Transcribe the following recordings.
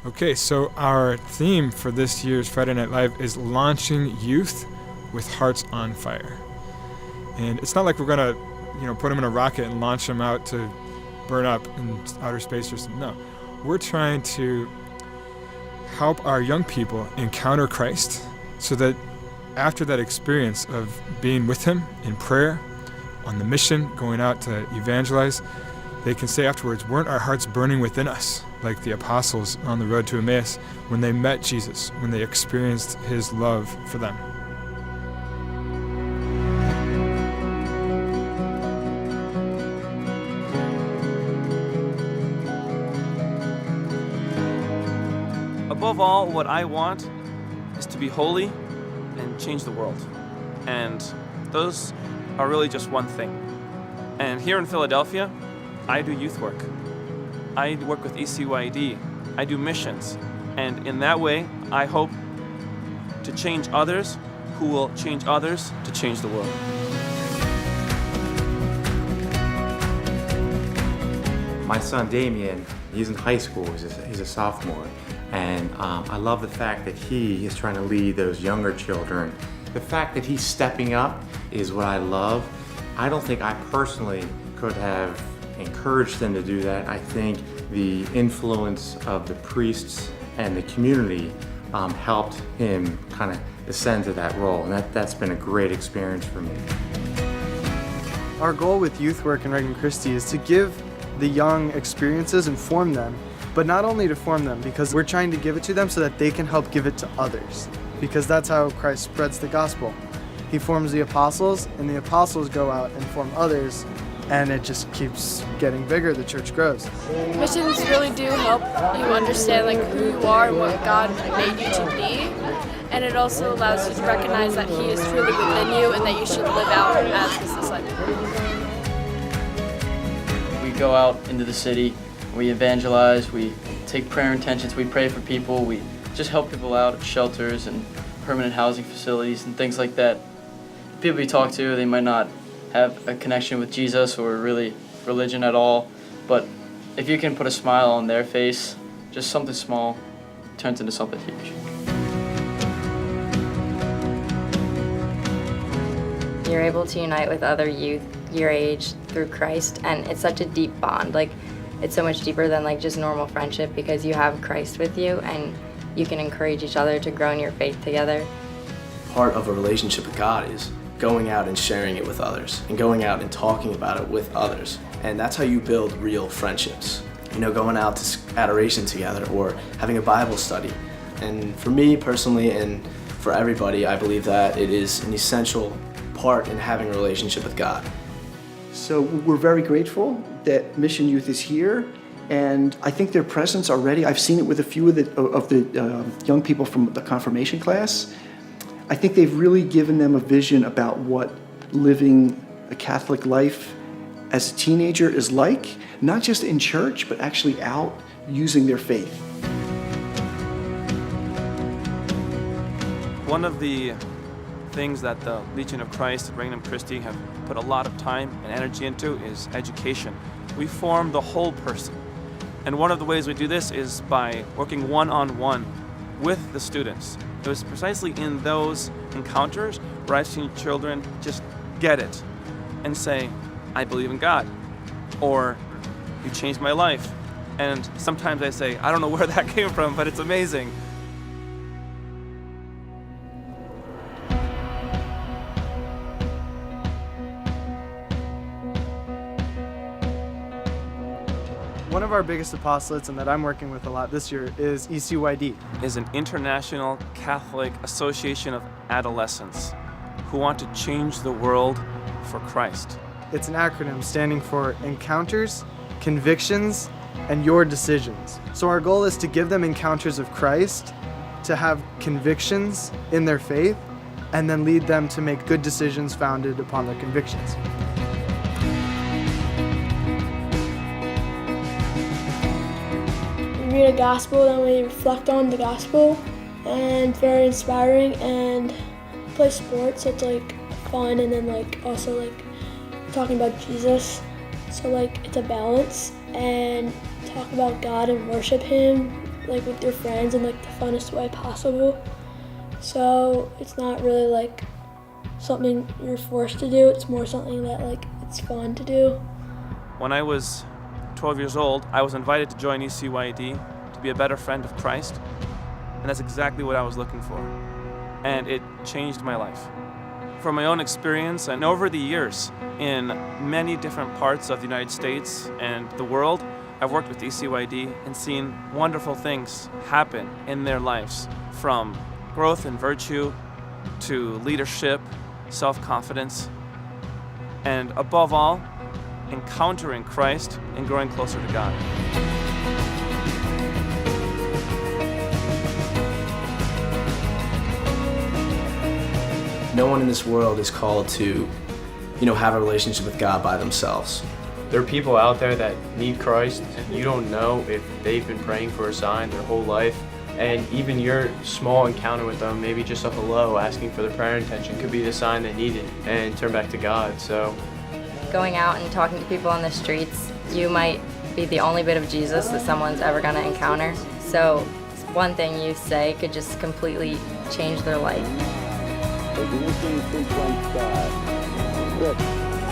Okay, so our theme for this year's Friday Night Live is launching youth with hearts on fire. And it's not like we're going to, put them in a rocket and launch them out to burn up in outer space or something. No, we're trying to help our young people encounter Christ so that after that experience of being with him in prayer, on the mission, going out to evangelize, they can say afterwards, weren't our hearts burning within us, like the apostles on the road to Emmaus, when they met Jesus, when they experienced his love for them. Above all, what I want is to be holy and change the world. And those are really just one thing. And here in Philadelphia, I do youth work. I work with ECYD. I do missions. And in that way, I hope to change others who will change others to change the world. My son Damien, he's in high school, he's a sophomore. And I love the fact that he is trying to lead those younger children. The fact that he's stepping up is what I love. I don't think I personally could have encouraged him to do that. I think the influence of the priests and the community helped him kind of ascend to that role, and that's been a great experience for me. Our goal with youth work in Regnum Christi is to give the young experiences and form them, but not only to form them, because we're trying to give it to them so that they can help give it to others, because that's how Christ spreads the gospel. He forms the apostles, and the apostles go out and form others, and it just keeps getting bigger. The church grows. Missions really do help you understand who you are and what God made you to be, and it also allows you to recognize that He is truly within you and that you should live out as His disciple. We go out into the city, we evangelize, we take prayer intentions, we pray for people, we just help people out at shelters and permanent housing facilities and things like that. People we talk to, they might not have a connection with Jesus or really religion at all, but if you can put a smile on their face, just something small turns into something huge. You're able to unite with other youth your age through Christ, and it's such a deep bond. It's so much deeper than just normal friendship, because you have Christ with you and you can encourage each other to grow in your faith together. Part of a relationship with God is going out and sharing it with others and going out and talking about it with others. And that's how you build real friendships. Going out to adoration together or having a Bible study. And for me personally, and for everybody, I believe that it is an essential part in having a relationship with God. So we're very grateful that Mission Youth is here, and I think their presence already, I've seen it with a few of the young people from the confirmation class. I think they've really given them a vision about what living a Catholic life as a teenager is like, not just in church, but actually out using their faith. One of the things that the Legion of Christ and Regnum Christi have put a lot of time and energy into is education. We form the whole person. And one of the ways we do this is by working one-on-one with the students. It was precisely in those encounters where I've seen children just get it and say, I believe in God, or you changed my life. And sometimes I say, I don't know where that came from, but it's amazing. One of our biggest apostolates, and that I'm working with a lot this year, is ECYD. Is an international Catholic association of adolescents who want to change the world for Christ. It's an acronym standing for Encounters, Convictions, and Your Decisions. So our goal is to give them encounters of Christ, to have convictions in their faith, and then lead them to make good decisions founded upon their convictions. We read a gospel, then we reflect on the gospel, and very inspiring, and play sports, so it's fun, and then also talking about Jesus, so it's a balance, and talk about God and worship Him like with your friends in like the funnest way possible. So it's not really like something you're forced to do. It's more something that like it's fun to do. When I was 12 years old, I was invited to join ECYD to be a better friend of Christ, and that's exactly what I was looking for. And it changed my life. From my own experience and over the years in many different parts of the United States and the world, I've worked with ECYD and seen wonderful things happen in their lives, from growth in virtue to leadership, self-confidence, and above all, encountering Christ and growing closer to God. No one in this world is called to, have a relationship with God by themselves. There are people out there that need Christ, and you don't know if they've been praying for a sign their whole life. And even your small encounter with them, maybe just a hello, asking for their prayer intention, could be the sign they needed and turn back to God. So, going out and talking to people on the streets, you might be the only bit of Jesus that someone's ever going to encounter. So one thing you say could just completely change their life. Ignition sequence start. 6,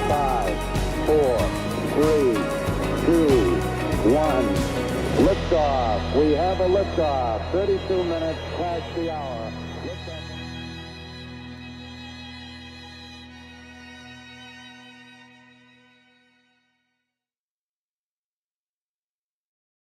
5, 4, 3, 2, 1. Liftoff. We have a liftoff. 32 minutes past the hour. Liftoff.